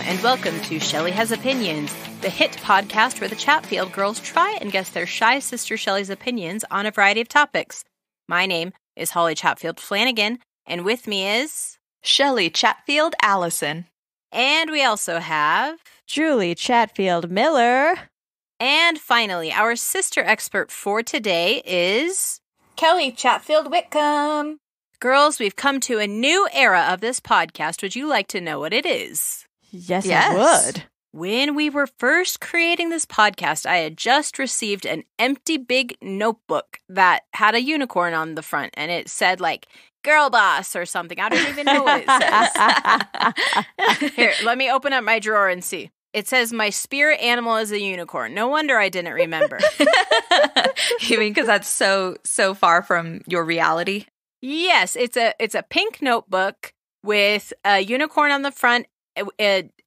and welcome to Shelley Has Opinions, the hit podcast where the Chatfield girls try and guess their shy sister Shelley's opinions on a variety of topics. My name is Holly Chatfield Flanagan, and with me is... Shelley Chatfield Allison. And we also have... Julie Chatfield Miller. And finally, our sister expert for today is... Kellie Chatfield Whitcomb. Girls, we've come to a new era of this podcast. Would you like to know what it is? Yes, I would. When we were first creating this podcast, I had just received an empty big notebook that had a unicorn on the front, and it said, like, Girl Boss or something. I don't even know what it says. Here, let me open up my drawer and see. It says, my spirit animal is a unicorn. No wonder I didn't remember. You mean because that's so far from your reality? Yes, it's a pink notebook with a unicorn on the front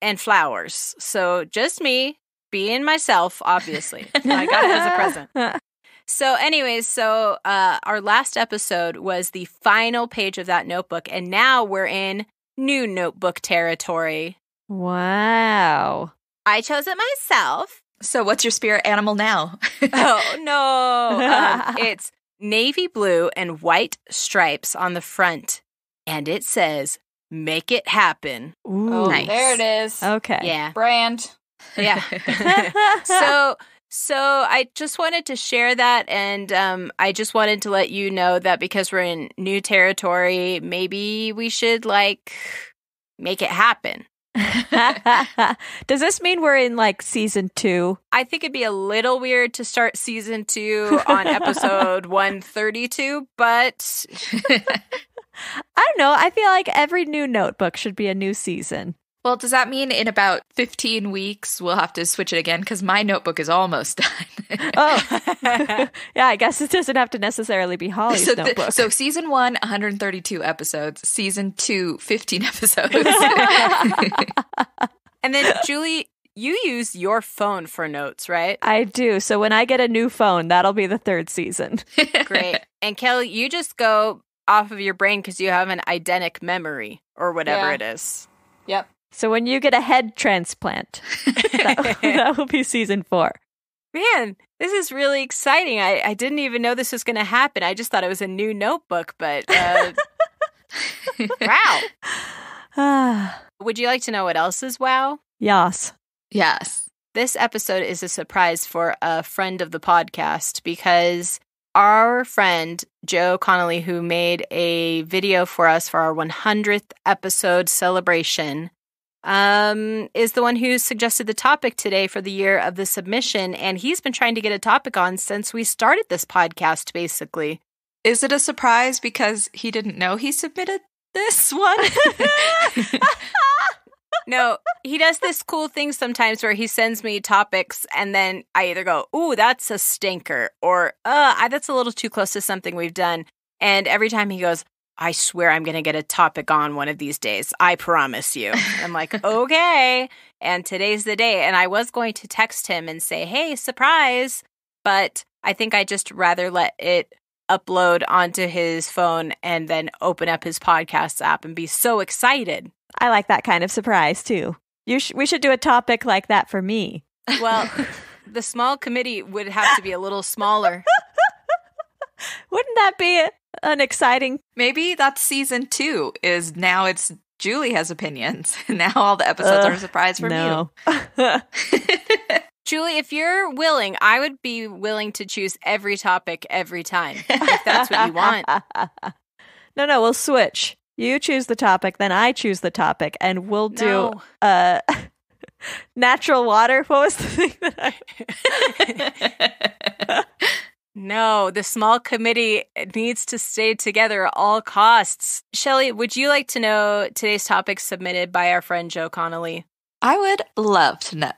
and flowers. So just me being myself, obviously. I got it as a present. So anyways, our last episode was the final page of that notebook, and now we're in new notebook territory. Wow. I chose it myself. So what's your spirit animal now? Oh, no. It's navy blue and white stripes on the front, and it says, make it happen. Ooh. Oh, Nice. there it is. Okay. Yeah. Brand. Yeah. So I just wanted to share that, and I just wanted to let you know that because we're in new territory, maybe we should, like, make it happen. Does this mean we're in, like, season 2? I think it'd be a little weird to start season 2 on episode 132, but... I don't know. I feel like every new notebook should be a new season. Well, does that mean in about 15 weeks we'll have to switch it again? Because my notebook is almost done. Oh. Yeah, I guess it doesn't have to necessarily be Holly's notebook. So season 1, 132 episodes. Season 2, 15 episodes. And then, Julie, you use your phone for notes, right? I do. So when I get a new phone, that'll be the 3rd season. Great. And Kelly, you just go off of your brain because you have an eidetic memory or whatever it is. Yep. So when you get a head transplant, that will be season 4. Man, this is really exciting. I didn't even know this was going to happen. I just thought it was a new notebook, but wow. Would you like to know what else is wow? Yes. Yes. This episode is a surprise for a friend of the podcast because our friend, Joe Connelly, who made a video for us for our 100th episode celebration, is the one who suggested the topic today for the year of the submission, and he's been trying to get a topic on since we started this podcast, basically. Is it a surprise because he didn't know he submitted this one? No, he does this cool thing sometimes where he sends me topics and then I either go, ooh, that's a stinker, or that's a little too close to something we've done. And every time he goes, I swear I'm going to get a topic on one of these days. I promise you. I'm like, okay. And today's the day. And I was going to text him and say, hey, surprise. But I think I just rather let it upload onto his phone and then open up his podcast app and be so excited. I like that kind of surprise, too. We should do a topic like that for me. Well, the small committee would have to be a little smaller. Wouldn't that be an exciting... Maybe that's season 2, is now it's Julie Has Opinions. Now all the episodes are a surprise for you. Julie, if you're willing, I would be willing to choose every topic every time, if that's what you want. No, we'll switch. You choose the topic, then I choose the topic, and we'll do natural water. What was the thing that No, the small committee needs to stay together at all costs. Shelley, would you like to know today's topic submitted by our friend Joe Connelly? I would love to know.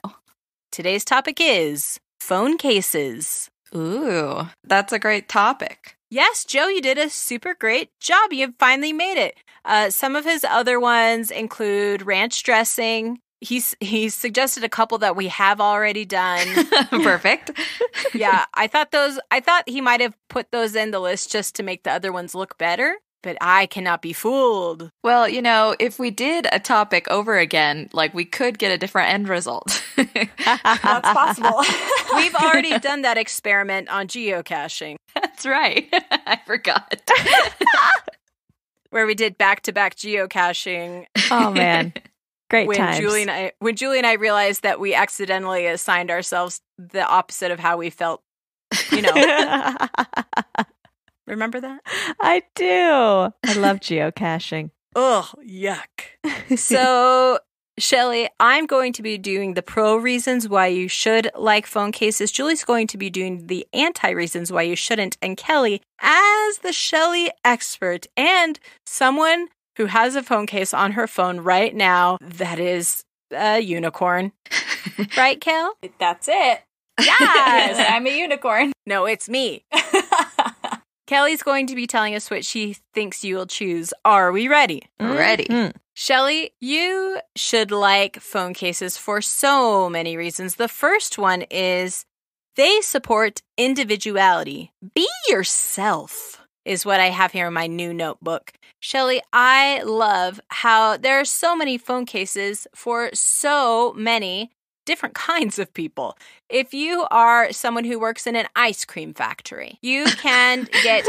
Today's topic is phone cases. Ooh, that's a great topic. Yes, Joe, you did a super great job. You finally made it. Some of his other ones include ranch dressing. He's suggested a couple that we have already done. Perfect. Yeah, I thought he might have put those in the list just to make the other ones look better. but I cannot be fooled. Well, if we did a topic over again, like we could get a different end result. That's possible. We've already done that experiment on geocaching. That's right. I forgot. Where we did back-to-back geocaching. Oh, man. Great when times. Julie and I realized that we accidentally assigned ourselves the opposite of how we felt, Remember that? I do. I love geocaching. Ugh, yuck. So, Shelley, I'm going to be doing the pro reasons why you should like phone cases. Julie's going to be doing the anti reasons why you shouldn't. And Kelly, as the Shelley expert and someone who has a phone case on her phone right now that is a unicorn. Right, Kel? That's it. Yes! I'm a unicorn. No, it's me. Kelly's going to be telling us what she thinks you will choose. Are we ready? Ready. Mm. Shelley, you should like phone cases for so many reasons. The first one is they support individuality. Be yourself is what I have here in my new notebook. Shelley, I love how there are so many phone cases for so many different kinds of people. If you are someone who works in an ice cream factory, you can get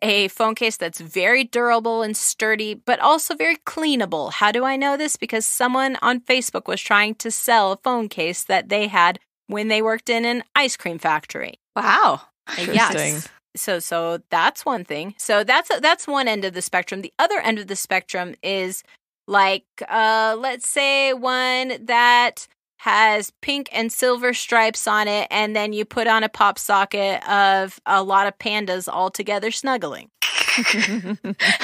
a phone case that's very durable and sturdy, but also very cleanable. How do I know this? Because someone on Facebook was trying to sell a phone case that they had when they worked in an ice cream factory. Wow. Yes. So that's one thing. So that's one end of the spectrum. The other end of the spectrum is like, let's say one that has pink and silver stripes on it, and then you put on a pop socket of a lot of pandas all together snuggling.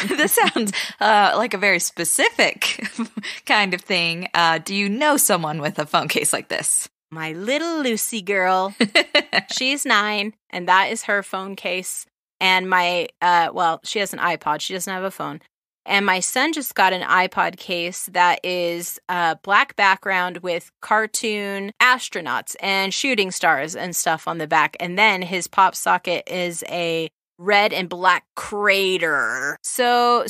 This sounds like a very specific kind of thing. Do you know someone with a phone case like this? My little Lucy girl. She's 9, and that is her phone case. And my, she has an iPod. She doesn't have a phone. And my son just got an iPod case that is black background with cartoon astronauts and shooting stars and stuff on the back. And then his pop socket is a red and black crater. So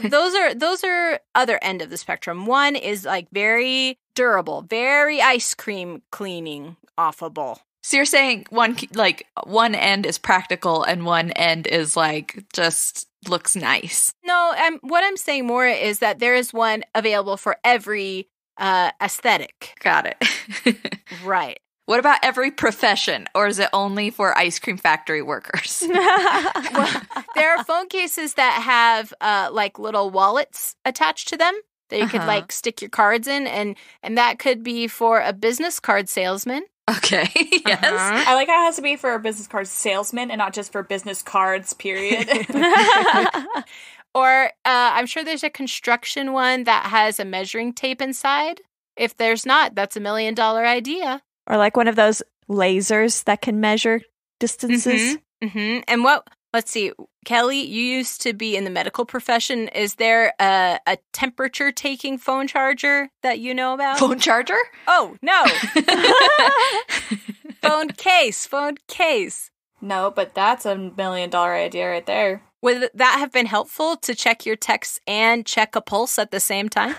those are other end of the spectrum. One is like very durable, very ice cream cleaning offable. So you're saying one end is practical and one end is like just looks nice. No, what I'm saying more is that there is one available for every aesthetic. Got it. Right. What about every profession, or is it only for ice cream factory workers? Well, there are phone cases that have like little wallets attached to them that you could like stick your cards in, and that could be for a business card salesman. Okay, yes. I like how it has to be for a business card salesman and not just for business cards, period. Or I'm sure there's a construction one that has a measuring tape inside. If there's not, that's $1 million idea. Or like one of those lasers that can measure distances. And let's see, Kelly, you used to be in the medical profession. Is there a temperature-taking phone charger that you know about? Phone charger? Oh, no. Phone case. No, but that's $1 million idea right there. Would that have been helpful to check your texts and check a pulse at the same time?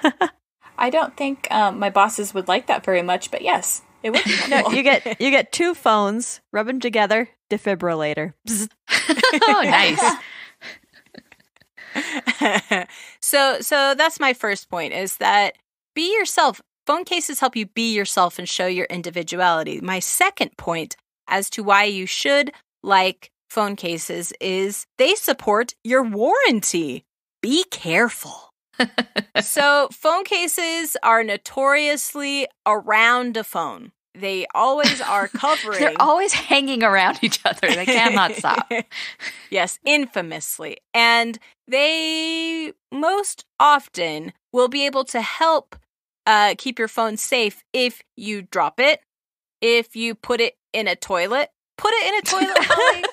I don't think my bosses would like that very much, but yes, it would be helpful. No, you get 2 phones, rub them together, defibrillator. Oh, nice. So that's my first point, is that be yourself. Phone cases help you be yourself and show your individuality. My second point as to why you should like phone cases is they support your warranty. Be careful. So phone cases are notoriously around a phone. They always are covering. They're always hanging around each other. They cannot stop. Yes, infamously. And they most often will be able to help keep your phone safe if you drop it, if you put it in a toilet. Put it in a toilet, Holly.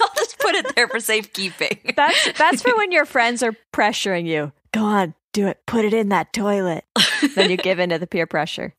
I'll just put it there for safekeeping. That's for when your friends are pressuring you. Go on, do it. Put it in that toilet. Then you give in to the peer pressure.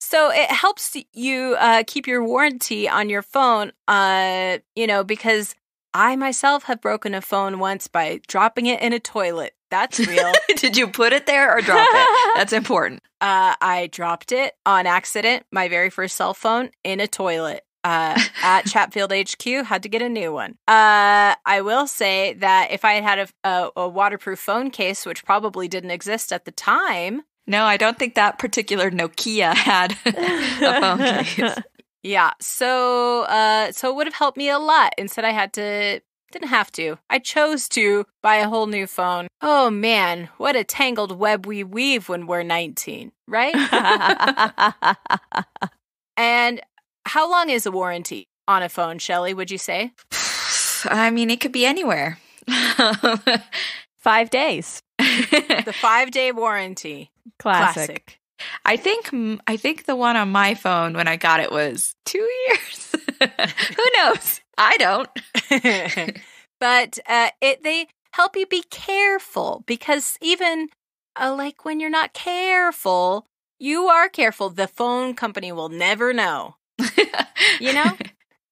So it helps you keep your warranty on your phone, because I myself have broken a phone once by dropping it in a toilet. That's real. Did you put it there or drop it? That's important. I dropped it on accident, my very first cell phone, in a toilet. At Chatfield HQ, had to get a new one. I will say that if I had a waterproof phone case, which probably didn't exist at the time. No, I don't think that particular Nokia had a phone case. Yeah, so it would have helped me a lot. Instead, didn't have to. I chose to buy a whole new phone. Oh man, what a tangled web we weave when we're 19, right? And how long is a warranty on a phone, Shelley, would you say? I mean, it could be anywhere. 5 days. The 5-day warranty. Classic. I think the one on my phone when I got it was 2 years. Who knows? I don't. But they help you be careful, because even like when you're not careful, you are careful. The phone company will never know. You know?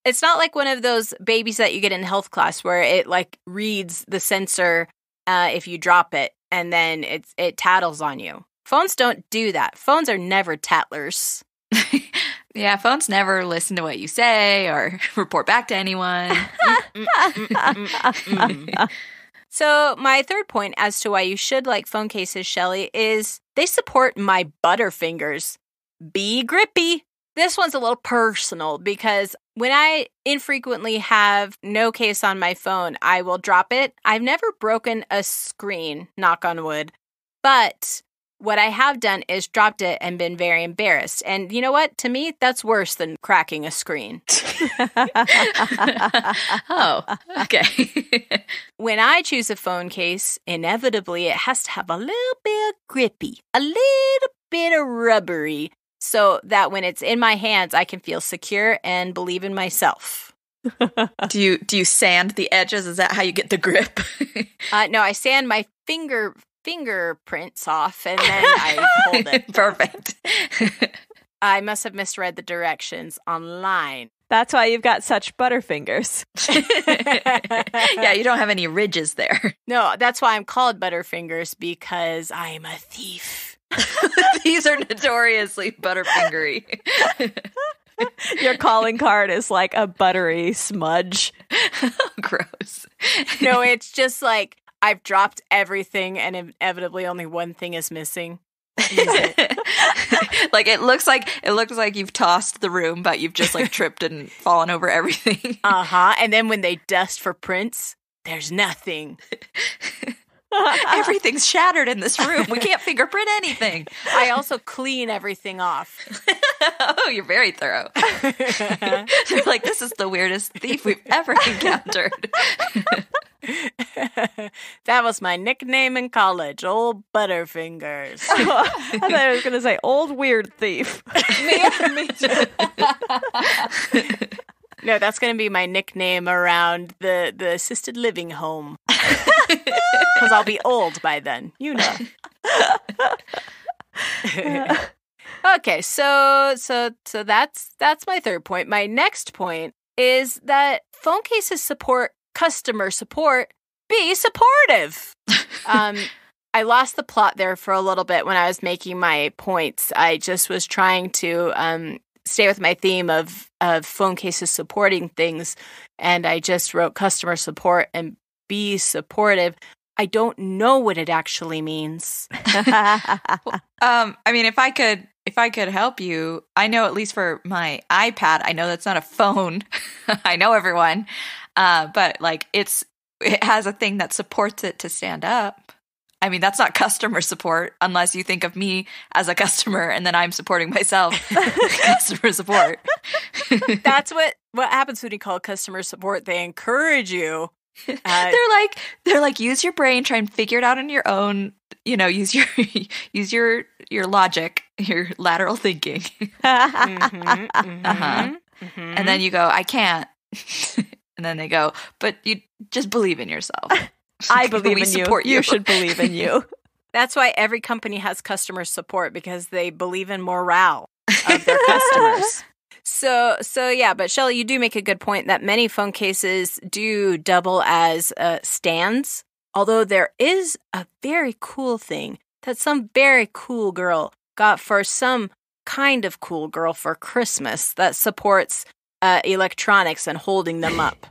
It's not like one of those babies that you get in health class where it like reads the sensor if you drop it and then it tattles on you. Phones don't do that. Phones are never tattlers. Yeah, phones never listen to what you say or report back to anyone. So my third point as to why you should like phone cases, Shelley, is they support my butterfingers. Be grippy. This one's a little personal because when I infrequently have no case on my phone, I will drop it. I've never broken a screen, knock on wood, but what I have done is dropped it and been very embarrassed. And you know what? To me, that's worse than cracking a screen. Oh, okay. When I choose a phone case, inevitably it has to have a little bit grippy, a little bit of rubbery, so that when it's in my hands, I can feel secure and believe in myself. Do you sand the edges? Is that how you get the grip? No, I sand my fingerprints off and then I hold it. Perfect. I must have misread the directions online. That's why you've got such butterfingers. Yeah, you don't have any ridges there. No, that's why I'm called Butterfingers, because I'm a thief. These are notoriously butterfingery. Your calling card is like a buttery smudge. Gross. No, it's just like I've dropped everything and inevitably only one thing is missing. Like it looks like you've tossed the room, but you've just like tripped and fallen over everything. And then when they dust for prints, there's nothing. Everything's shattered in this room. We can't fingerprint anything. I also clean everything off. Oh, you're very thorough. They're like, this is the weirdest thief we've ever encountered. That was my nickname in college, Old Butterfingers. I thought I was going to say Old Weird Thief. Me too. No, that's going to be my nickname around the assisted living home. Because I'll be old by then, you know. Okay, so that's my third point. My next point is that phone cases support customer support. Be supportive. I lost the plot there for a little bit when I was making my points. I just was trying to stay with my theme of phone cases supporting things, and I just wrote customer support and be supportive. I don't know what it actually means. I mean, if I could help you, I know at least for my iPad, I know that's not a phone. I know everyone, but like it has a thing that supports it to stand up. I mean, that's not customer support unless you think of me as a customer and then I'm supporting myself. Customer support. That's what happens when you call customer support. They encourage you. They're like, use your brain, try and figure it out on your own. You know, use your logic, your lateral thinking. And then you go, I can't. And then they go, but you just believe in yourself. I believe in you. You should believe in you. That's why every company has customer support, because they believe in morale of their customers. So yeah, but Shelley, you do make a good point that many phone cases do double as stands. Although there is a very cool thing that some very cool girl got for some kind of cool girl for Christmas that supports electronics and holding them up.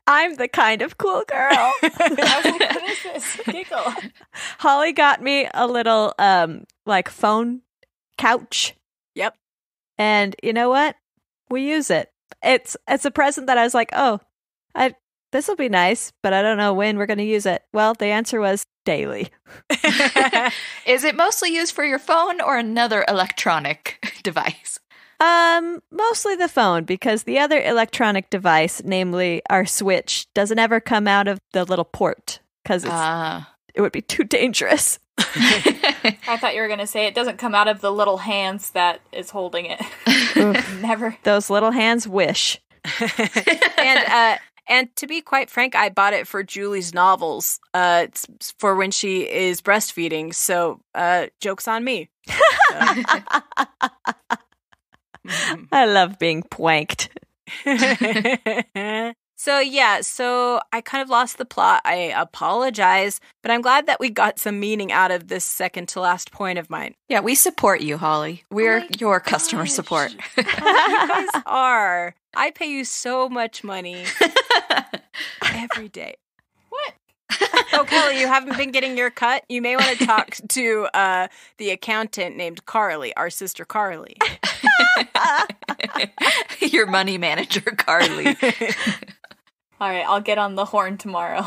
I'm the kind of cool girl. I was like, what is this? Giggle. Holly got me a little like phone couch. Yep. And you know what? We use it. It's a present that I was like, oh, this will be nice, but I don't know when we're going to use it. Well, the answer was daily. Is it mostly used for your phone or another electronic device? Mostly the phone, because the other electronic device, namely our Switch, doesn't ever come out of the little port because it would be too dangerous. I thought you were going to say it doesn't come out of the little hands that is holding it. Never. Those little hands wish. And to be quite frank, I bought it for Julie's novels. It's for when she is breastfeeding. So, joke's on me. I love being pranked. So I kind of lost the plot. I apologize, but I'm glad that we got some meaning out of this second to last point of mine. Yeah, we support you, Holly. We're your customer support. You guys are. I pay you so much money every day. What? Oh, Kelly, you haven't been getting your cut? You may want to talk to the accountant named Carly, our sister Carly. Your money manager, Carly. All right, I'll get on the horn tomorrow.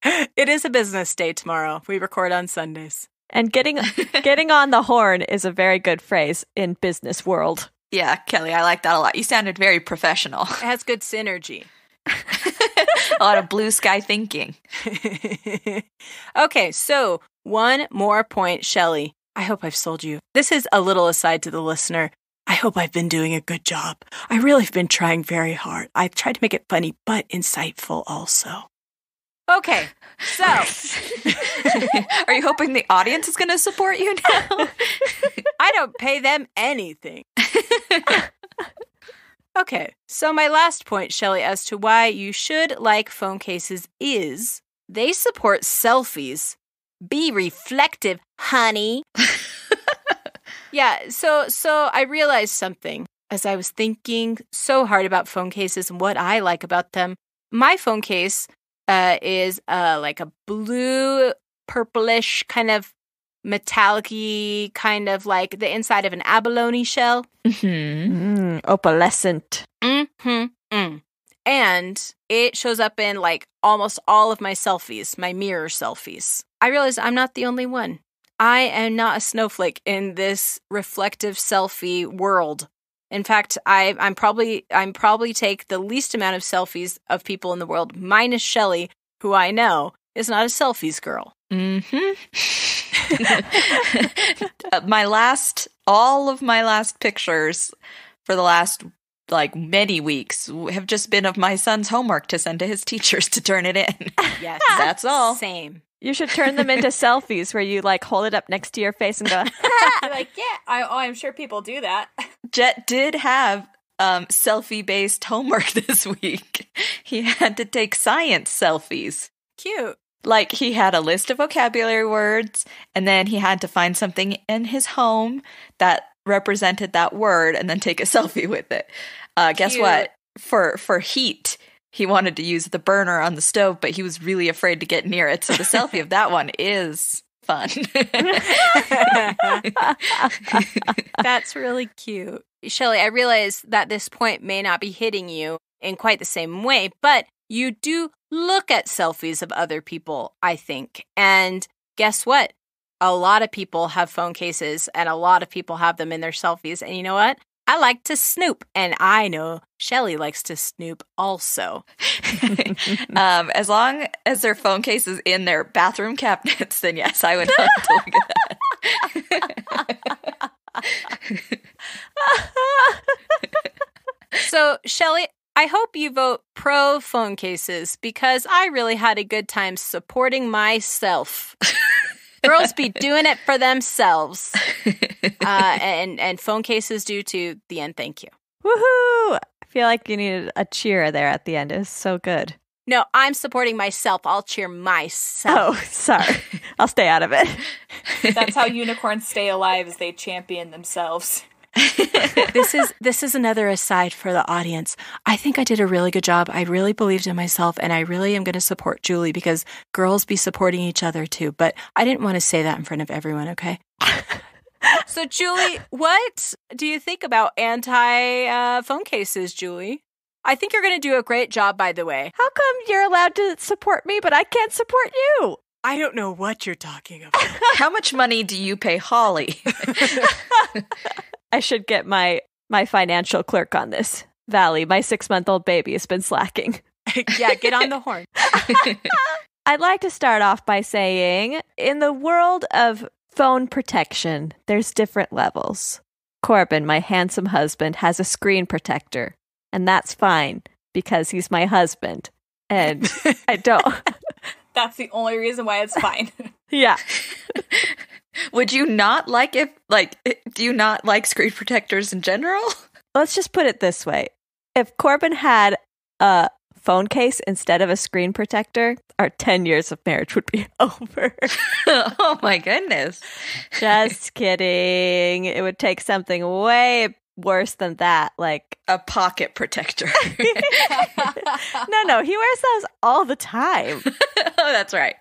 It is a business day tomorrow. We record on Sundays. And getting on the horn is a very good phrase in business world. Yeah, Kelly, I like that a lot. You sounded very professional. It has good synergy. A lot of blue sky thinking. Okay, so one more point, Shelley. I hope I've sold you. This is a little aside to the listener. I hope I've been doing a good job. I really have been trying very hard. I've tried to make it funny, but insightful also. Okay, so. Are you hoping the audience is going to support you now? I don't pay them anything. Okay, so my last point, Shelley, as to why you should like phone cases is they support selfies. Be reflective, honey. Yeah, so I realized something as I was thinking so hard about phone cases and what I like about them. My phone case is like a blue, purplish kind of metallic-y, kind of like the inside of an abalone shell. Opalescent. And it shows up in like almost all of my selfies, my mirror selfies. I realize I'm not the only one. I am not a snowflake in this reflective selfie world. In fact, I'm probably take the least amount of selfies of people in the world, minus Shelley, who I know is not a selfies girl. All of my last pictures for the last like many weeks have just been of my son's homework to send to his teachers to turn it in. Yes, that's all. Same. You should turn them into selfies where you like hold it up next to your face and go, You're like, yeah, I'm sure people do that. Jet did have selfie-based homework this week. He had to take science selfies. Cute. Like, he had a list of vocabulary words, and then he had to find something in his home that represented that word and then take a selfie with it. Guess what? For heat, he wanted to use the burner on the stove, but he was really afraid to get near it. So the selfie of that one is fun. That's really cute. Shelley, I realize that this point may not be hitting you in quite the same way, but you do look at selfies of other people, I think. And guess what? A lot of people have phone cases and a lot of people have them in their selfies. And you know what? I like to snoop. And I know Shelley likes to snoop also. As long as their phone case is in their bathroom cabinets, then yes, I would love to look at that. So, Shelley, I hope you vote pro phone cases because I really had a good time supporting myself. Girls be doing it for themselves. And phone cases do to the end. Thank you. Woohoo! I feel like you needed a cheer there at the end. It was so good. No, I'm supporting myself. I'll cheer myself. Oh, sorry. I'll stay out of it. That's how unicorns stay alive, is they champion themselves. This is another aside for the audience. I think I did a really good job. I really believed in myself, and I really am going to support Julie because girls be supporting each other too. But I didn't want to say that in front of everyone, okay? So, Julie, what do you think about anti-phone cases, Julie? I think you're going to do a great job, by the way. How come you're allowed to support me, but I can't support you? I don't know what you're talking about. How much money do you pay Holly? I should get my financial clerk on this. Valley, my 6-month-old baby, has been slacking. Yeah, get on the horn. I'd like to start off by saying, in the world of phone protection, there's different levels. Corbin, my handsome husband, has a screen protector. And that's fine, because he's my husband. And I don't. That's the only reason why it's fine. Yeah. Would you not like do you not like screen protectors in general? Let's just put it this way. If Corbin had a phone case instead of a screen protector, our 10 years of marriage would be over. Oh my goodness. Just kidding. It would take something way worse than that, like a pocket protector. No, he wears those all the time. Oh, that's right.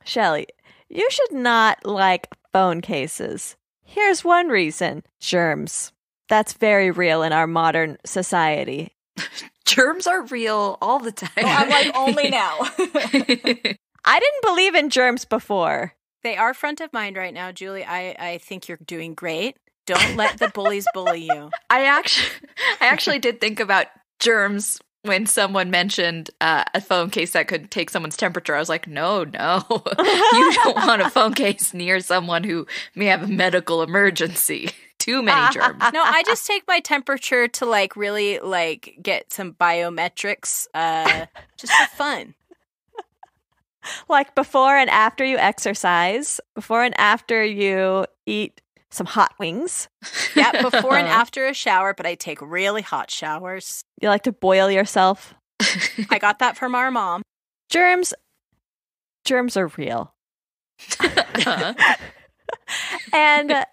Shelley, you should not like phone cases. Here's one reason. Germs. That's very real in our modern society. Germs are real all the time. I'm like, only now. I didn't believe in germs before. They are front of mind right now, Julie. I think you're doing great. Don't let the bullies bully you. I actually did think about germs when someone mentioned a phone case that could take someone's temperature. I was like, no. You don't want a phone case near someone who may have a medical emergency. Too many germs. No, I just take my temperature to really get some biometrics just for fun. Like before and after you exercise, before and after you eat some hot wings. Yeah, before and after a shower, but I take really hot showers. You like to boil yourself? I got that from our mom. Germs are real. And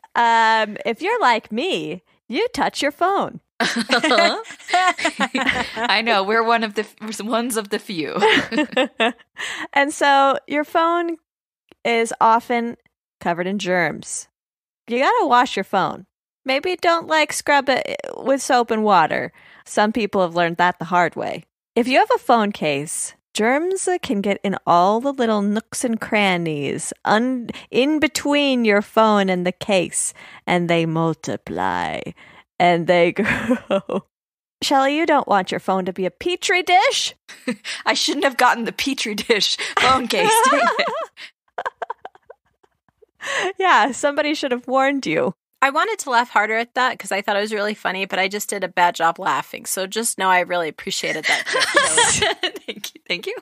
if you're like me, you touch your phone. I know, we're ones of the few. And so your phone is often covered in germs. You gotta wash your phone. Maybe don't scrub it with soap and water. Some people have learned that the hard way. If you have a phone case, germs can get in all the little nooks and crannies in between your phone and the case, and they multiply and they grow. Shelley, you don't want your phone to be a petri dish? I shouldn't have gotten the petri dish phone case, dang it. Yeah, somebody should have warned you. I wanted to laugh harder at that because I thought it was really funny, but I just did a bad job laughing. So just know I really appreciated that. Thank you.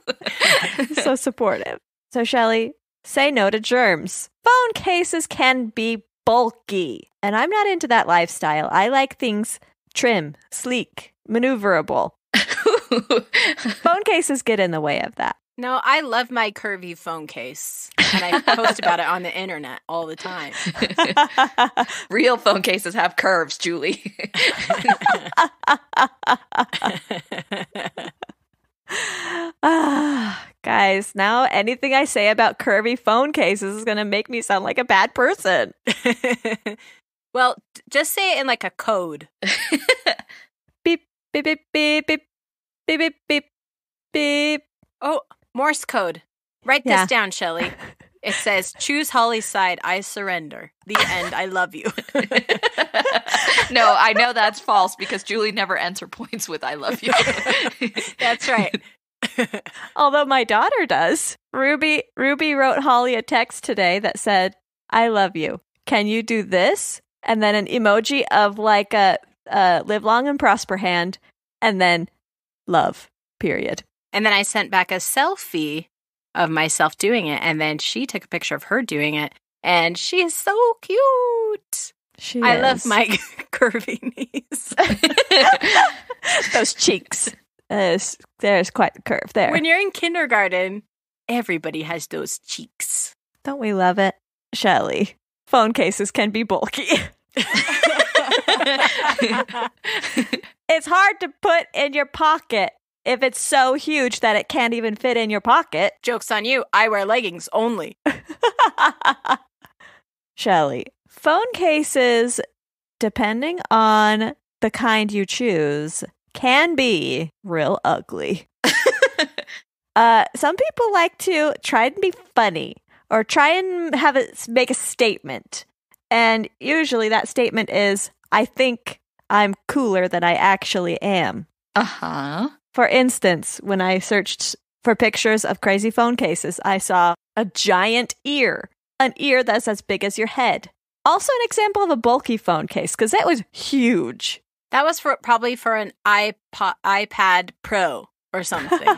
So supportive. So Shelley, say no to germs. Phone cases can be bulky, and I'm not into that lifestyle. I like things trim, sleek, maneuverable. Phone cases get in the way of that. No, I love my curvy phone case, and I post about it on the internet all the time. Real phone cases have curves, Julie. Guys, now anything I say about curvy phone cases is going to make me sound like a bad person. Well, just say it in a code. Beep, beep, beep, beep, beep, beep, beep, beep, beep. Oh, Morse code. Write this down, Shelley. It says, choose Holly's side, I surrender. The end, I love you. No, I know that's false because Julie never ends her points with I love you. That's right. Although my daughter does. Ruby wrote Holly a text today that said, I love you. Can you do this? And then an emoji of a live long and prosper hand, and then love, period. And then I sent back a selfie of myself doing it. And then she took a picture of her doing it. And she is so cute. I love my curvy knees. Those cheeks. There's quite the curve there. When you're in kindergarten, everybody has those cheeks. Don't we love it? Shelley, phone cases can be bulky. It's hard to put in your pocket if it's so huge that it can't even fit in your pocket. Joke's on you. I wear leggings only. Shelley, phone cases, depending on the kind you choose, can be real ugly. Some people like to try and be funny or try and make a statement. And usually that statement is, I think I'm cooler than I actually am. Uh-huh. For instance, when I searched for pictures of crazy phone cases, I saw a giant ear, an ear that's as big as your head. Also an example of a bulky phone case, because that was huge. That was probably for an iPad Pro or something.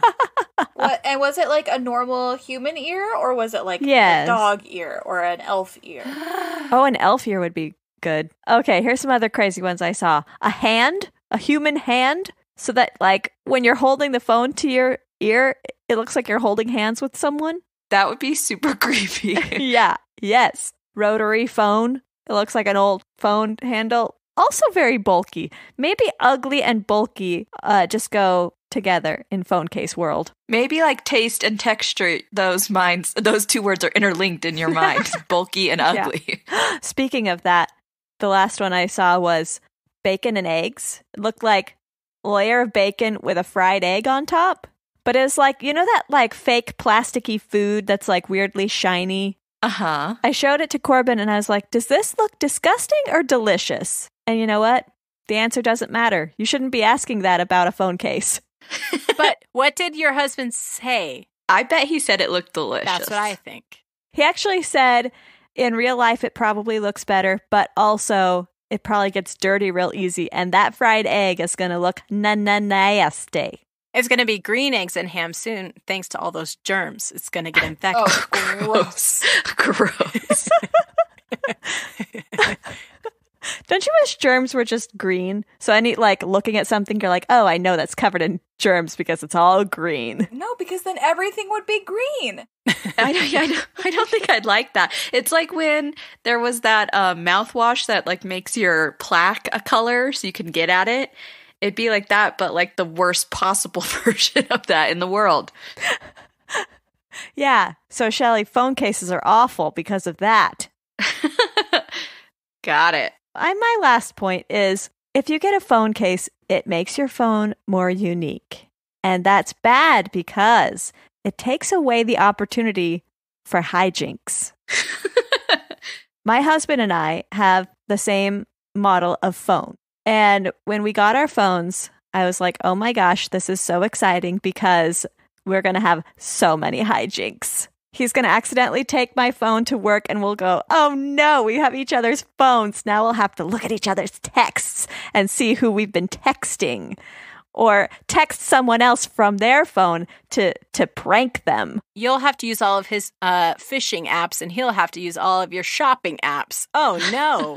What, and was it like a normal human ear, or was it like Yes. a dog ear or an elf ear? Oh, an elf ear would be good. Okay, here's some other crazy ones I saw. A hand, a human hand, so that like when you're holding the phone to your ear, it looks like you're holding hands with someone. That would be super creepy. Yeah, yes. Rotary phone. It looks like an old phone handle. Also very bulky. Maybe ugly and bulky just go together in phone case world. Maybe like taste and texture, those two words are interlinked in your mind. Bulky and ugly. Yeah. Speaking of that, the last one I saw was bacon and eggs. It looked like a layer of bacon with a fried egg on top. But it was like, you know that like fake plasticky food that's like weirdly shiny? Uh-huh. I showed it to Corbin and I was like, does this look disgusting or delicious? And you know what? The answer doesn't matter. You shouldn't be asking that about a phone case. But what did your husband say? I bet he said it looked delicious. That's what I think. He actually said, in real life, it probably looks better, but also it probably gets dirty real easy. And that fried egg is going to look nasty. It's going to be green eggs and ham soon, thanks to all those germs. It's going to get infected. Oh, gross. Gross. Don't you wish germs were just green? So any like looking at something, you're like, oh, I know that's covered in germs because it's all green. No, because then everything would be green. I don't think I'd like that. It's like when there was that mouthwash that like makes your plaque a color so you can get at it. It'd be like that, but like the worst possible version of that in the world. Yeah. So, Shelley, phone cases are awful because of that. Got it. My last point is, if you get a phone case, it makes your phone more unique. And that's bad because it takes away the opportunity for hijinks. My husband and I have the same model of phone. And when we got our phones, I was like, oh my gosh, this is so exciting because we're going to have so many hijinks. He's going to accidentally take my phone to work and we'll go, oh no, we have each other's phones. Now we'll have to look at each other's texts and see who we've been texting. Or text someone else from their phone to prank them. You'll have to use all of his fishing apps, and he'll have to use all of your shopping apps. Oh, no.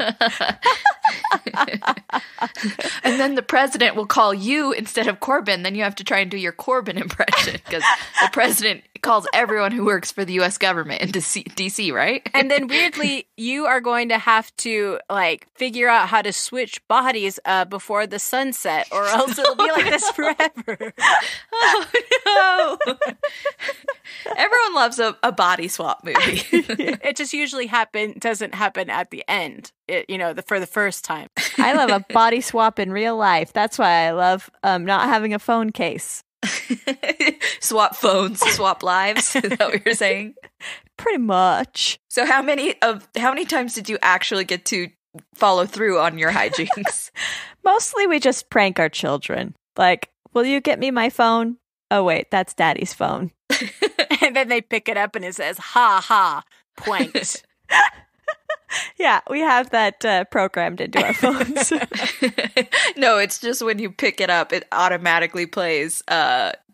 And then the president will call you instead of Corbin. Then you have to try and do your Corbin impression because the president calls everyone who works for the U.S. government in D.C., right? And then weirdly, you are going to have to like figure out how to switch bodies before the sunset, or else it'll be like this forever. Oh, no. Everyone loves a body swap movie. It just usually doesn't happen at the end, for the first time. I love a body swap in real life. That's why I love not having a phone case. Swap phones, swap lives. Is that what you're saying? Pretty much. So how many times did you actually get to follow through on your hijinks? Mostly we just prank our children. Like, will you get me my phone? Oh, wait, that's Daddy's phone. And then they pick it up and it says, ha ha, pranked. Yeah, we have that programmed into our phones. No, it's just when you pick it up, it automatically plays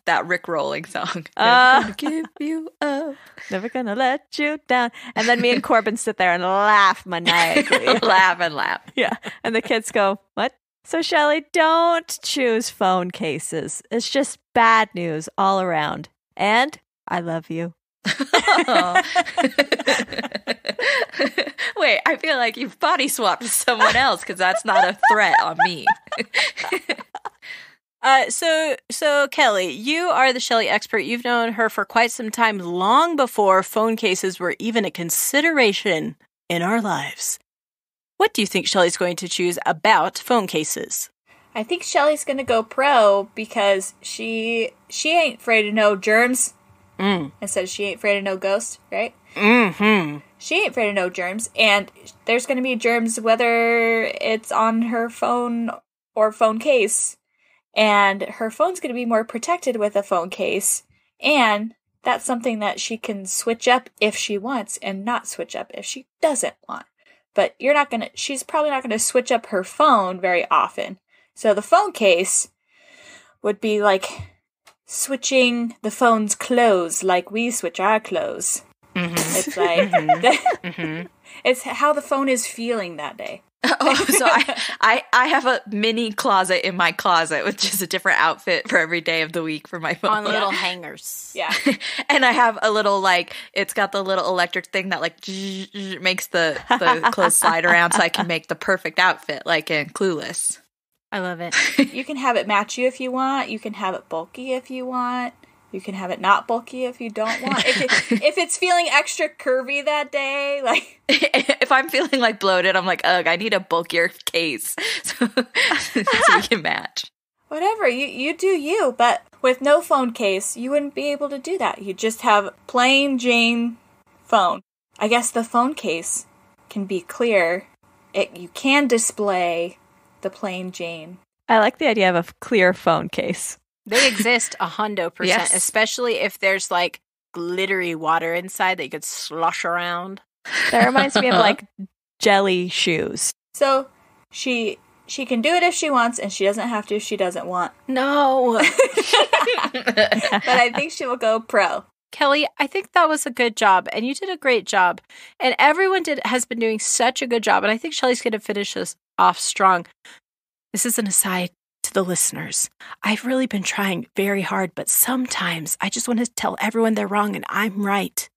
that Rick rolling song. Uh, Never gonna give you up. Never gonna let you down. And then me and Corbin sit there and laugh maniacally. Laugh and laugh. Yeah. And the kids go, what? So, Shelley, don't choose phone cases. It's just bad news all around. And I love you. Wait, I feel like you've body swapped to someone else because that's not a threat on me. So Kelly, you are the Shelley expert. You've known her for quite some time, long before phone cases were even a consideration in our lives. What do you think Shelley's going to choose about phone cases? I think Shelley's gonna go pro because she ain't afraid of no germs. And says she ain't afraid of no ghosts, right? Mm-hmm. She ain't afraid of no germs, and there's gonna be germs whether it's on her phone or phone case. And her phone's gonna be more protected with a phone case, and that's something that she can switch up if she wants and not switch up if she doesn't want. But she's probably not gonna switch up her phone very often. So the phone case would be like switching the phone's clothes like we switch our clothes. Mm-hmm. It's like it's how the phone is feeling that day. Oh, so I have a mini closet in my closet with just a different outfit for every day of the week for my phone. On little hangers. Yeah. And I have a little, like, it's got the little electric thing that, like, makes the clothes slide around so I can make the perfect outfit, like in Clueless. I love it. You can have it match you if you want. You can have it bulky if you want. You can have it not bulky if you don't want. If it's feeling extra curvy that day, like if I'm feeling like bloated, I'm like, ugh, I need a bulkier case so we can match. Whatever, you do you. But with no phone case, you wouldn't be able to do that. You just have plain Jane phone. I guess the phone case can be clear. You can display the plain Jane. I like the idea of a clear phone case. They exist 100%, Yes. especially if there's like glittery water inside that you could slosh around. That reminds me of like jelly shoes. So she can do it if she wants, and she doesn't have to if she doesn't want. No. But I think she will go pro. Kelly, I think that was a good job, and you did a great job. And everyone has been doing such a good job, and I think Shelley's going to finish this off strong. This is an aside to the listeners. I've really been trying very hard, but sometimes I just want to tell everyone they're wrong and I'm right.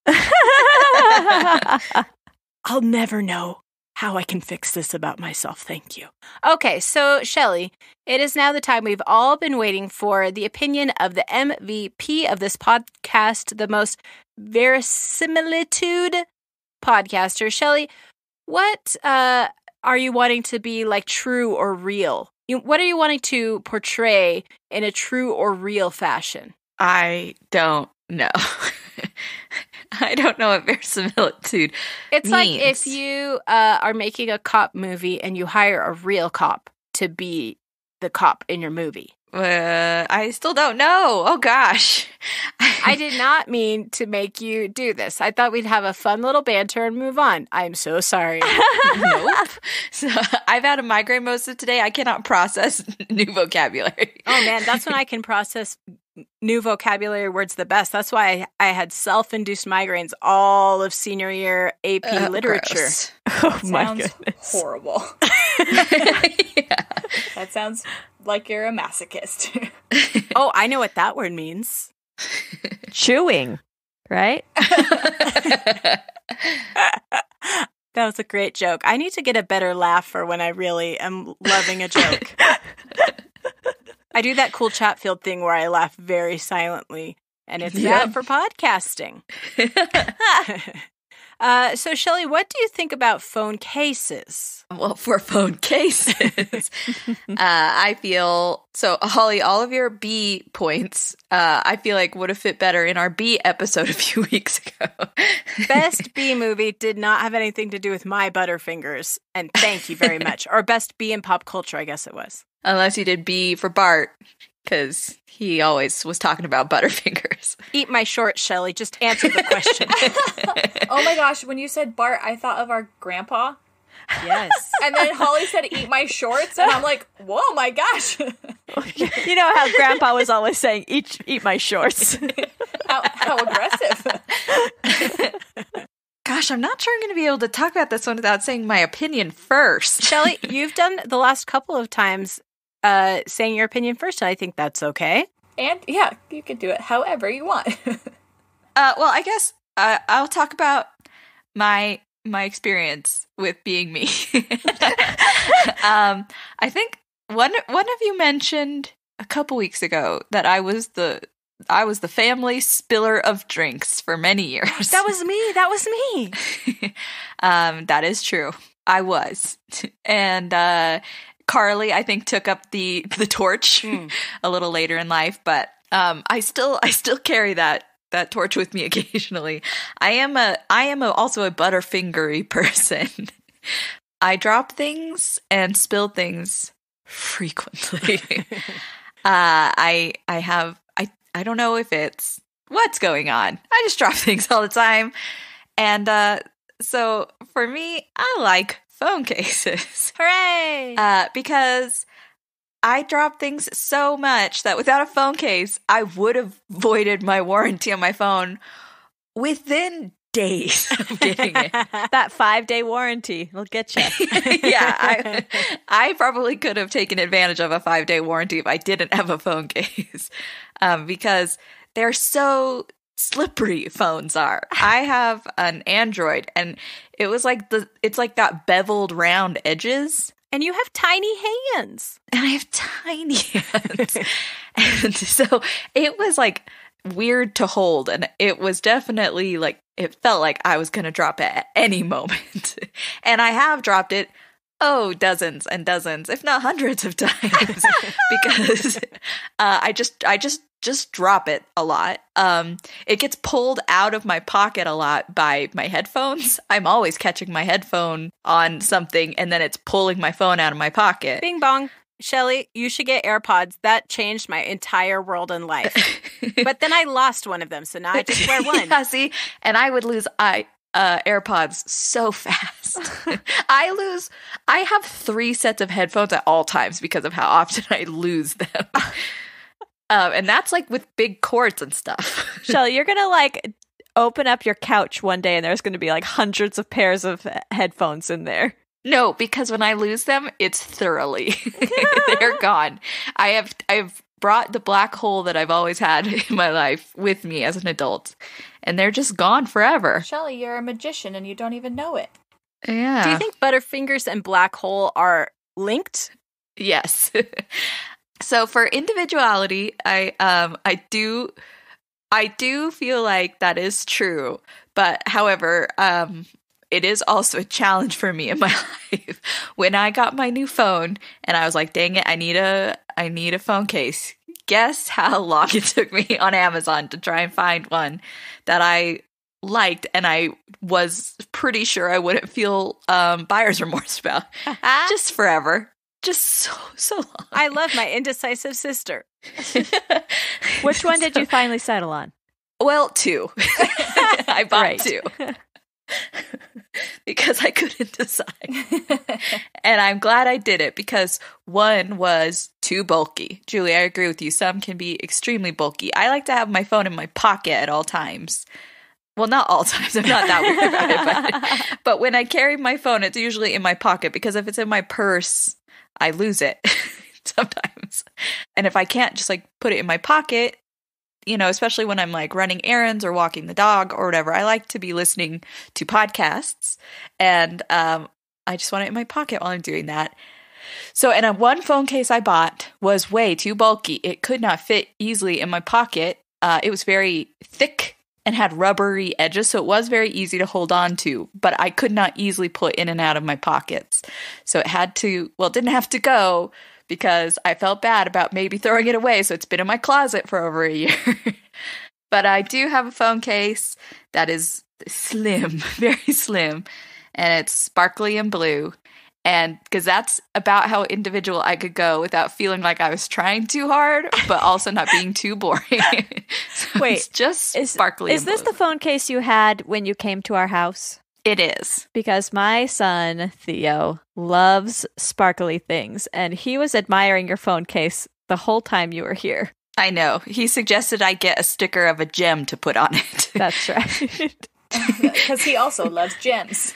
I'll never know how I can fix this about myself. Thank you. Okay, so Shelley, it is now the time we've all been waiting for, the opinion of the MVP of this podcast, the most verisimilitude podcaster. Shelley, what are you wanting to be like true or real? What are you wanting to portray in a true or real fashion? I don't know. I don't know what verisimilitude It's means. like if you are making a cop movie and you hire a real cop to be the cop in your movie. I still don't know. Oh, gosh. I did not mean to make you do this. I thought we'd have a fun little banter and move on. I'm so sorry. Nope. So I've had a migraine most of today. I cannot process new vocabulary. Oh, man, that's when I can process new vocabulary words the best. That's why I had self-induced migraines all of senior year AP literature. Gross. Oh my Sounds goodness. horrible. Yeah. That sounds like you're a masochist. Oh, I know what that word means. Chewing, right? That was a great joke. I need to get a better laugh for when I really am loving a joke. I do that cool Chatfield thing where I laugh very silently, and it's bad for podcasting. So, Shelley, what do you think about phone cases? Well, for phone cases, I feel so. Holly, all of your B points, I feel like would have fit better in our B episode a few weeks ago. Best B movie did not have anything to do with my Butterfingers, and thank you very much. Or best B in pop culture, I guess it was. Unless you did B for Bart, because he always was talking about Butterfingers. Eat my shorts, Shelley. Just answer the question. Oh my gosh, when you said Bart, I thought of our grandpa. Yes. And then Holly said, eat my shorts. And I'm like, whoa, my gosh. You know how Grandpa was always saying, eat my shorts. How aggressive. Gosh, I'm not sure I'm going to be able to talk about this one without saying my opinion first. Shelley, you've done the last couple of times saying your opinion first, and I think that's okay. And yeah, you can do it however you want. Well, I guess I'll talk about my experience with being me. I think one of you mentioned a couple weeks ago that I was the family spiller of drinks for many years. That was me. That is true. I was. And Carly, I think, took up the torch a little later in life, but I still carry that torch with me occasionally. I am also a butterfingery person. I drop things and spill things frequently. I don't know if it's what's going on. I just drop things all the time. And so for me, I like phone cases. Hooray! Because I drop things so much that without a phone case, I would have voided my warranty on my phone within days of getting it. That 5-day warranty will get you. Yeah, I probably could have taken advantage of a 5-day warranty if I didn't have a phone case, because they're so slippery. Phones are. I have an Android, and it's like got beveled round edges. And you have tiny hands. And I have tiny hands. And so it was like weird to hold. And it was definitely like, it felt like I was going to drop it at any moment. And I have dropped it, dozens and dozens, if not hundreds of times, because I just drop it a lot. It gets pulled out of my pocket a lot by my headphones. I'm always catching my headphone on something, and then it's pulling my phone out of my pocket. Bing bong. Shelley, you should get AirPods. That changed my entire world and life. But then I lost one of them, so now I just wear one. Yeah, see? And I would lose AirPods so fast. I have 3 sets of headphones at all times because of how often I lose them. And that's like with big cords and stuff. Shelley, you're going to like open up your couch one day and there's going to be like hundreds of pairs of headphones in there. No, because when I lose them, it's thoroughly. They're gone. I've brought the black hole that I've always had in my life with me as an adult, and they're just gone forever. Shelley, you're a magician and you don't even know it. Yeah. Do you think Butterfingers and Black Hole are linked? Yes. So for individuality, I do feel like that is true. But however, it is also a challenge for me in my life. When I got my new phone and I was like, dang it, I need a phone case. Guess how long it took me on Amazon to try and find one that I liked and I was pretty sure I wouldn't feel buyer's remorse about. Just forever. Just so long. I love my indecisive sister. Which one did you finally settle on? Well, 2. I bought 2. Because I couldn't decide. And I'm glad I did it because one was too bulky. Julie, I agree with you. Some can be extremely bulky. I like to have my phone in my pocket at all times. Well, not all times. I'm not that weird about it. But when I carry my phone, it's usually in my pocket because if it's in my purse, I lose it sometimes. And if I can't just like put it in my pocket, especially when I'm like running errands or walking the dog or whatever, I like to be listening to podcasts, and I just want it in my pocket while I'm doing that. So, and one phone case I bought was way too bulky. It could not fit easily in my pocket. It was very thick and had rubbery edges, so it was very easy to hold on to, but I could not easily pull it in and out of my pockets. So it didn't have to go, because I felt bad about maybe throwing it away, so it's been in my closet for over a year. But I do have a phone case that is slim, very slim, and it's sparkly and blue. And because that's about how individual I could go without feeling like I was trying too hard, but also not being too boring. So Wait, it's just sparkly. Is this the phone case you had when you came to our house? It is. Because my son, Theo, loves sparkly things, and he was admiring your phone case the whole time you were here. I know. He suggested I get a sticker of a gem to put on it. That's right. Because he also loves gems.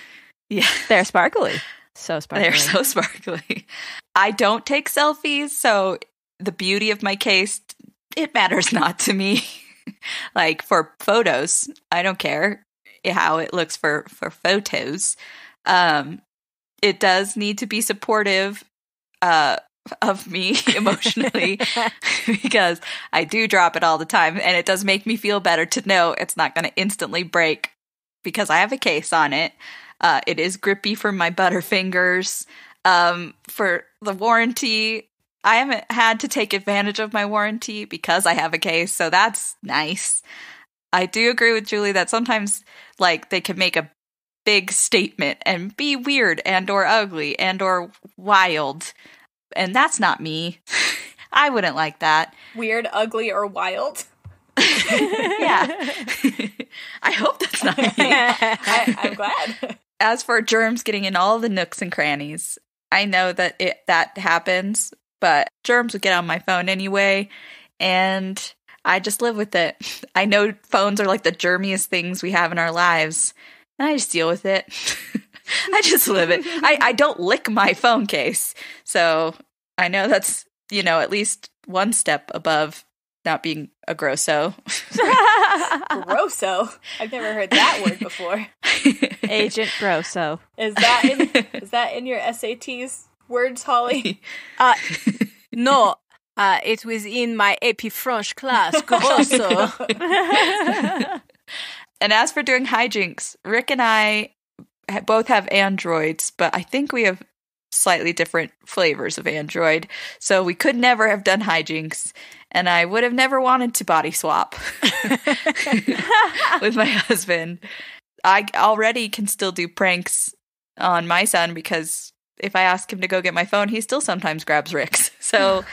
Yeah. They're sparkly. So sparkly. They're so sparkly. I don't take selfies, so the beauty of my case, it matters not to me. Like, for photos, I don't care how it looks for photos. It does need to be supportive of me emotionally because I do drop it all the time, and it does make me feel better to know it's not going to instantly break because I have a case on it. It is grippy for my butterfingers. For the warranty, I haven't had to take advantage of my warranty because I have a case, so that's nice. I do agree with Julie that sometimes, like, they can make a big statement and be weird and or ugly and or wild, and that's not me. I wouldn't like that. Weird, ugly, or wild? Yeah. I hope that's not me. I'm glad. As for germs getting in all the nooks and crannies, I know that that happens, but germs would get on my phone anyway, and I just live with it. I know phones are like the germiest things we have in our lives, and I just deal with it. I just live it. I don't lick my phone case, so I know that's, at least one step above not being a grosso. Grosso? I've never heard that word before. Agent Grosso. Is that in your SATs words, Holly? No. It was in my AP French class, grosso. And as for doing hijinks, Rick and I both have Androids, but I think we have slightly different flavors of Android, so we could never have done hijinks, and I would have never wanted to body swap with my husband. I already can still do pranks on my son because if I ask him to go get my phone, he still sometimes grabs Rick's. So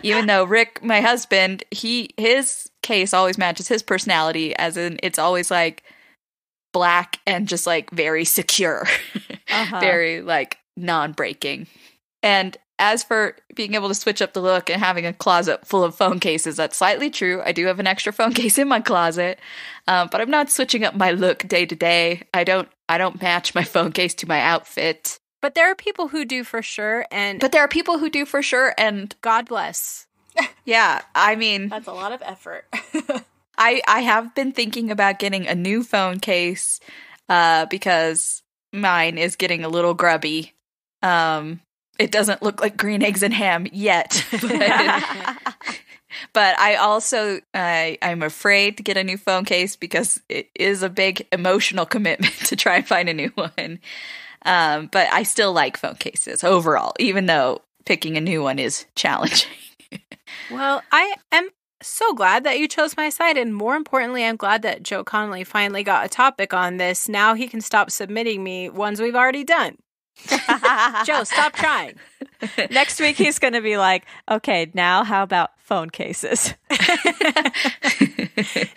even though Rick, my husband, his case always matches his personality, as in it's always like black and just like very secure, very like non-breaking. And as for being able to switch up the look and having a closet full of phone cases, that's slightly true. I do have an extra phone case in my closet, but I'm not switching up my look day to day. I don't match my phone case to my outfit. But there are people who do for sure, and God bless. Yeah, I mean, that's a lot of effort. I have been thinking about getting a new phone case because mine is getting a little grubby. It doesn't look like green eggs and ham yet. But I also, I'm afraid to get a new phone case because it is a big emotional commitment to try and find a new one. But I still like phone cases overall, even though picking a new one is challenging. Well, I am so glad that you chose my side, and more importantly, I'm glad that Joe Connelly finally got a topic on this. Now he can stop submitting me ones we've already done. Joe, stop trying. Next week he's going to be like, okay, now how about phone cases?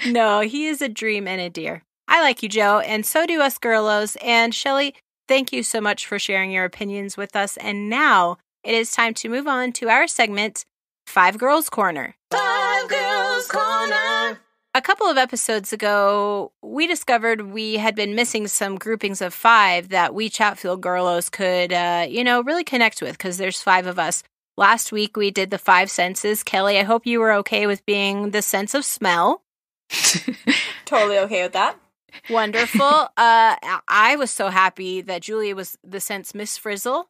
No, he is a dream and a dear. I like you, Joe, and so do us Girlos. And Shelley, thank you so much for sharing your opinions with us. And now it is time to move on to our segment, 5 Girls Corner. 5 Girls Corner. A couple of episodes ago, we discovered we had been missing some groupings of 5 that we Chatfield Girlos could, really connect with, because there's 5 of us. Last week, we did the 5 senses. Kellie, I hope you were okay with being the sense of smell. Totally okay with that. Wonderful. I was so happy that Julia was the sense Miss Frizzle.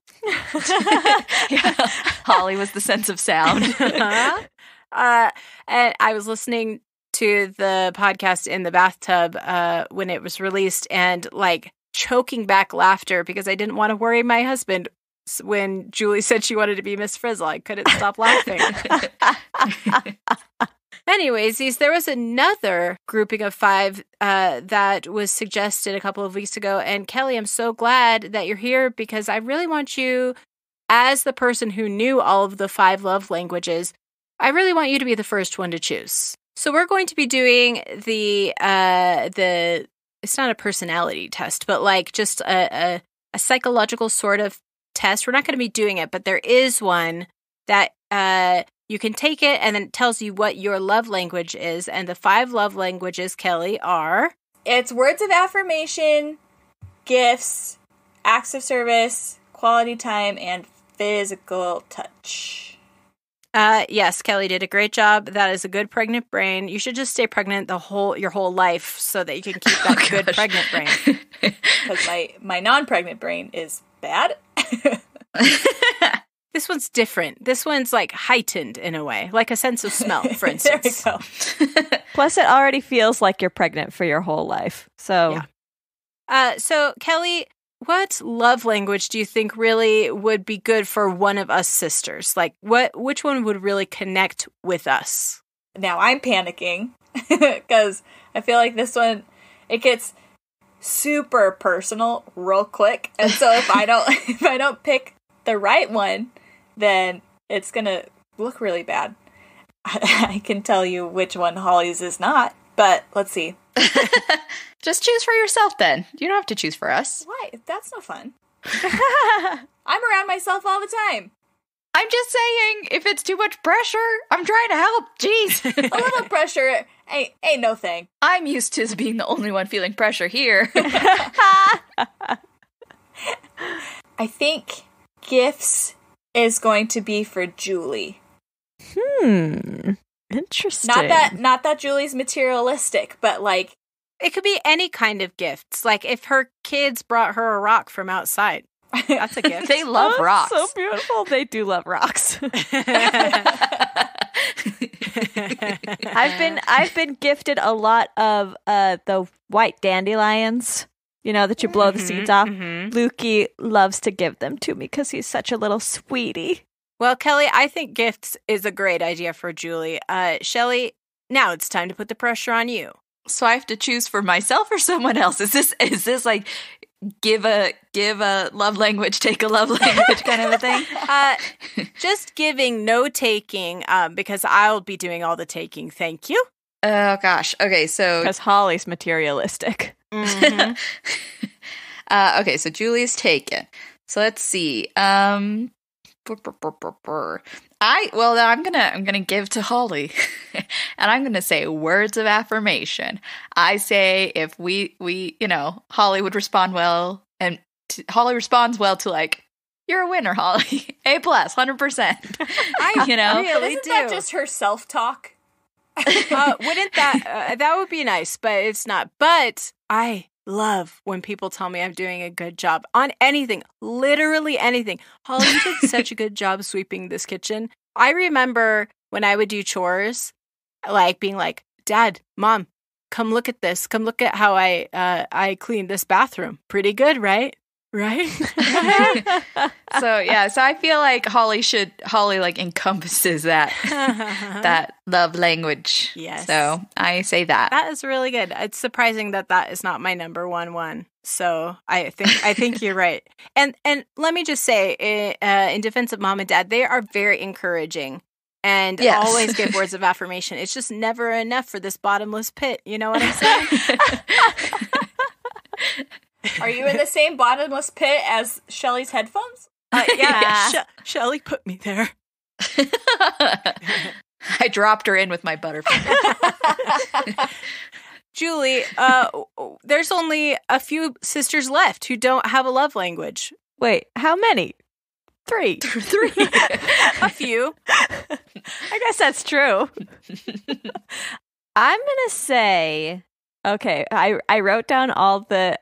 Yeah. Holly was the sense of sound. And I was listening to the podcast in the bathtub when it was released and like choking back laughter because I didn't want to worry my husband when Julie said she wanted to be Miss Frizzle. I couldn't stop laughing. Anyways, there was another grouping of 5 that was suggested a couple of weeks ago. And Kellie, I'm so glad that you're here because I really want you, as the person who knew all of the 5 love languages, I really want you to be the first one to choose. So we're going to be doing the it's not a personality test, but like just a psychological sort of test. We're not going to be doing it, but there is one that you can take it and then it tells you what your love language is. And the 5 love languages, Kelly, are... It's words of affirmation, gifts, acts of service, quality time, and physical touch. Yes, Kelly did a great job. That is a good pregnant brain. You should just stay pregnant your whole life so that you can keep that good pregnant brain. Because my non-pregnant brain is bad. This one's different. This one's like heightened in a way, like a sense of smell, for instance. There we go. Plus, it already feels like you're pregnant for your whole life. So, yeah. So Kelly, what love language do you think really would be good for one of us sisters? Like, which one would really connect with us? Now I'm panicking because I feel like this one, it gets super personal real quick, and so if I don't pick the right one, then it's gonna look really bad. I can tell you which one Holly's is not, but let's see. Just choose for yourself then. You don't have to choose for us. Why? That's no fun. I'm around myself all the time. I'm just saying, if it's too much pressure, I'm trying to help. Jeez. A little pressure ain't no thing. I'm used to being the only one feeling pressure here. I think gifts is going to be for Julie. Interesting. Not that Julie's materialistic, but like it could be any kind of gifts. Like if her kids brought her a rock from outside. That's a gift. They love rocks. So beautiful. They do love rocks. I've been gifted a lot of the white dandelions, that you blow the seeds off. Lukey loves to give them to me because he's such a little sweetie. Well, Kelly, I think gifts is a great idea for Julie. Shelley, now it's time to put the pressure on you. So I have to choose for myself or someone else. Is this like give a love language, take a love language kind of a thing? Just giving, no taking, because I'll be doing all the taking. Thank you. Oh gosh. Okay, so because Holly's materialistic. Mm-hmm. Okay, so Julie's taken. So let's see. I'm gonna give to Holly, and I'm gonna say words of affirmation. I say if we Holly would respond well, and Holly responds well to like, you're a winner, Holly, A+, 100%. I really Isn't do. that just her self-talk? Wouldn't that would be nice, but it's not. But I love when people tell me I'm doing a good job on anything, literally anything. Holly, you did such a good job sweeping this kitchen. I remember when I would do chores, like being like, Dad, Mom, come look at this. Come look at how I cleaned this bathroom. Pretty good, right? Right? So I feel like Holly like encompasses that love language. Yes. So I say that. That is really good. It's surprising that is not my number one. So I think you're right. And let me just say, in defense of Mom and Dad, they are very encouraging and always give words of affirmation. It's just never enough for this bottomless pit. You know what I'm saying? Are you in the same bottomless pit as Shelley's headphones? Yeah. Shelley put me there. I dropped her in with my butterfingers. Julie, there's only a few sisters left who don't have a love language. Wait, how many? 3. 3. A few. I guess that's true. I'm gonna say, okay, I wrote down all the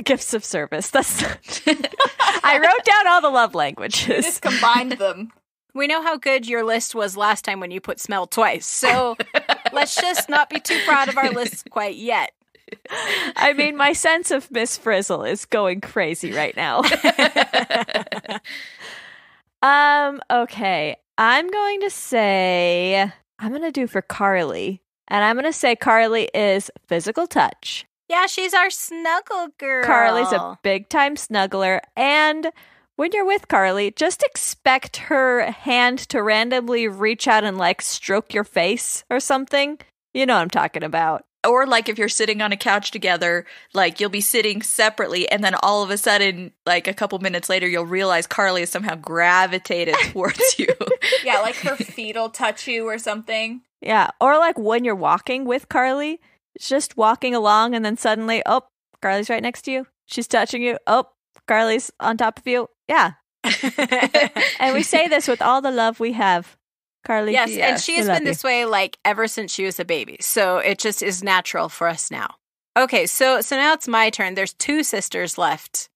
gifts of service. I wrote down all the love languages. You just combined them. We know how good your list was last time when you put smell twice, so let's just not be too proud of our lists quite yet. I mean, my sense of Miss Frizzle is going crazy right now. Okay. I'm going to do for Carly. And I'm going to say Carly is physical touch. Yeah, she's our snuggle girl. Carly's a big time snuggler. And when you're with Carly, just expect her hand to randomly reach out and like stroke your face or something. You know what I'm talking about. Or like if you're sitting on a couch together, like you'll be sitting separately and then all of a sudden, like a couple minutes later, you'll realize Carly has somehow gravitated towards you. Yeah, like her feet will touch you or something. Yeah, or like when you're walking with Carly, just walking along and then suddenly, oh, Carly's right next to you. She's touching you. Oh, Carly's on top of you. Yeah. And we say this with all the love we have. Carly. Yes, and she has been this way like ever since she was a baby. So it just is natural for us now. Okay, so now it's my turn. There's 2 sisters left.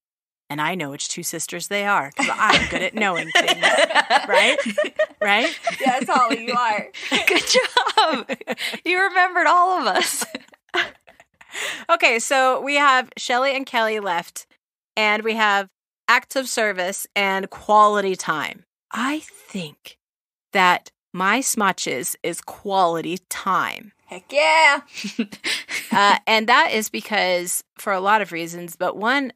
And I know which 2 sisters they are because I'm good at knowing things. Right? Right? Yes, Holly, you are. Good job. You remembered all of us. Okay, so we have Shelley and Kellie left. And we have acts of service and quality time. I think that my smotches is quality time. Heck yeah. And that is because, for a lot of reasons, but one,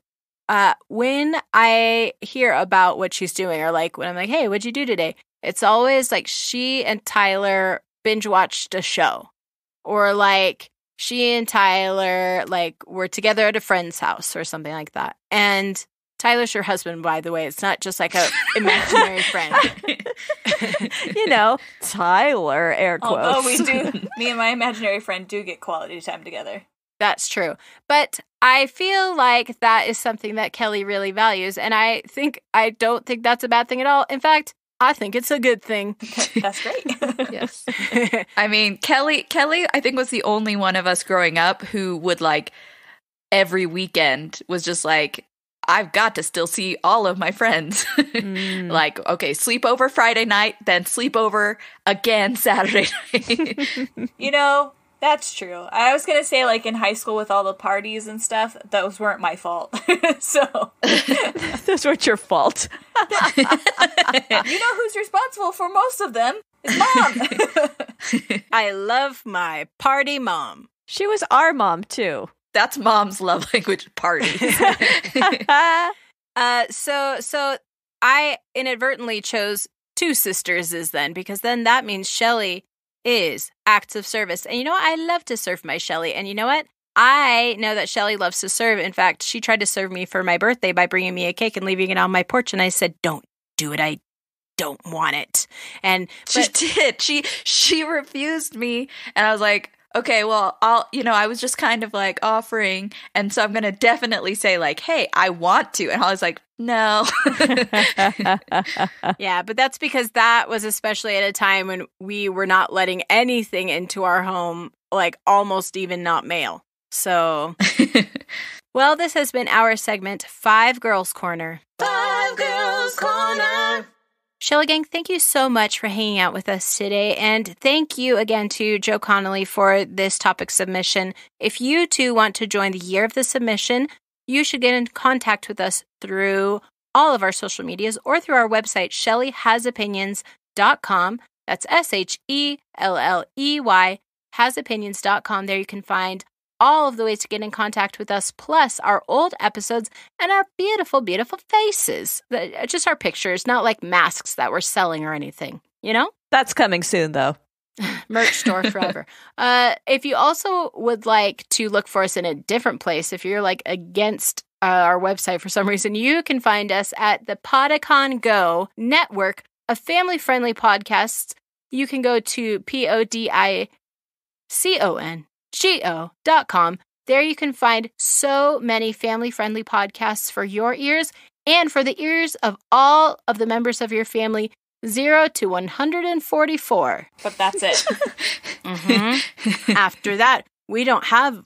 when I hear about what she's doing, or like when I'm like, hey, what'd you do today? It's always like she and Tyler binge watched a show. Or like she and Tyler like were together at a friend's house or something like that. And Tyler's her husband, by the way. It's not just like a imaginary friend. You know, Tyler, air quotes. Although we do, me and my imaginary friend do get quality time together. That's true. But I feel like that is something that Kellie really values. And I don't think that's a bad thing at all. In fact, I think it's a good thing. That's great. Yes. I mean, Kellie, I think, was the only one of us growing up who would like every weekend was just like, I've got to still see all of my friends. Like, okay, sleepover Friday night, then sleepover again Saturday night. You know, that's true. I was going to say, like, in high school with all the parties and stuff, those weren't my fault. So. Those weren't your fault. You know who's responsible for most of them? It's Mom. I love my party mom. She was our mom, too. That's Mom's love language, parties. So I inadvertently chose 2 sisters then, because then that means Shelley is acts of service. And you know what? I love to serve my Shelley. And you know what? I know that Shelley loves to serve. In fact, she tried to serve me for my birthday by bringing me a cake and leaving it on my porch. And I said, don't do it. I don't want it. She did. She refused me. And I was like, okay, well, I was just kind of like offering. And so I'm going to definitely say like, hey, I want to. And I was like, no. Yeah, but that's because that was especially at a time when we were not letting anything into our home, like almost even not mail. So, well, this has been our segment, 5 Girls Corner. 5 Girls Corner. Shelley Gang, thank you so much for hanging out with us today. And thank you again to Joe Connelly for this topic submission. If you too want to join the Year of the Submission, you should get in contact with us through all of our social medias or through our website, ShelleyHasOpinions.com. That's SHELLEY, hasopinions.com. There you can find all of the ways to get in contact with us, plus our old episodes and our beautiful, beautiful faces. Just our pictures, not like masks that we're selling or anything, you know? That's coming soon, though. Merch store forever. If you also would like to look for us in a different place, if you're like against our website for some reason, you can find us at the Podicon Go network of family-friendly podcasts. You can go to PODICONGO.com. There you can find so many family-friendly podcasts for your ears and for the ears of all of the members of your family, 0 to 144. But that's it. Mm-hmm. After that, we don't have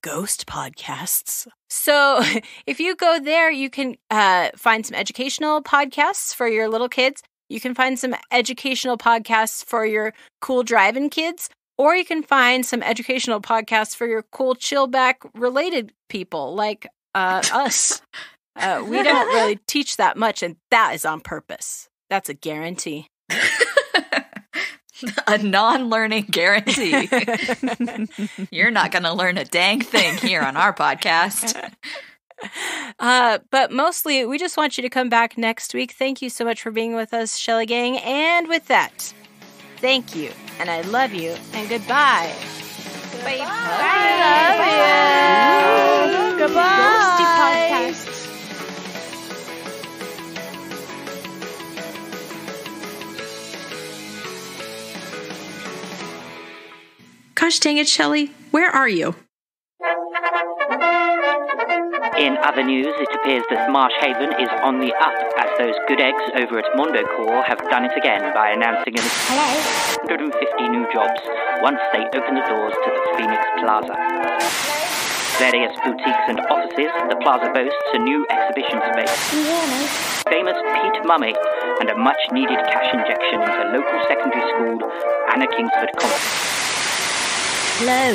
ghost podcasts. So if you go there, you can find some educational podcasts for your little kids. You can find some educational podcasts for your cool driving kids. Or you can find some educational podcasts for your cool chillback related people like us. We don't really teach that much, and that is on purpose. That's a guarantee. A non-learning guarantee. You're not going to learn a dang thing here on our podcast. But mostly, we just want you to come back next week. Thank you so much for being with us, Shelley Gang. And with that, thank you, and I love you, and goodbye. Bye. I love you. Goodbye. Ghosty podcast. Gosh dang it, Shelley. Where are you? In other news, it appears that Marsh Haven is on the up, as those good eggs over at Mondo Corps have done it again by announcing an 150 new jobs once they open the doors to the Phoenix Plaza. Various boutiques and offices, the plaza boasts a new exhibition space. Famous Pete Mummy, and a much-needed cash injection into local secondary school Anna Kingsford Complex. Hello.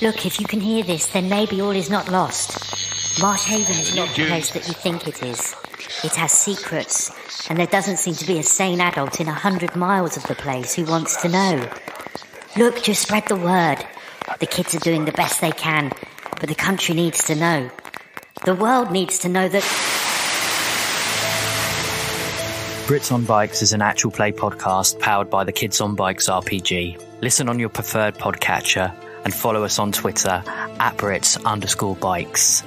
Look, if you can hear this, then maybe all is not lost. Marsh Haven is not the place that you think it is. It has secrets, and there doesn't seem to be a sane adult in 100 miles of the place who wants to know. Look, just spread the word. The kids are doing the best they can, but the country needs to know. The world needs to know that... Brits on Bikes is an actual play podcast powered by the Kids on Bikes RPG. Listen on your preferred podcatcher and follow us on Twitter @Brits_bikes.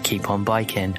Keep on biking.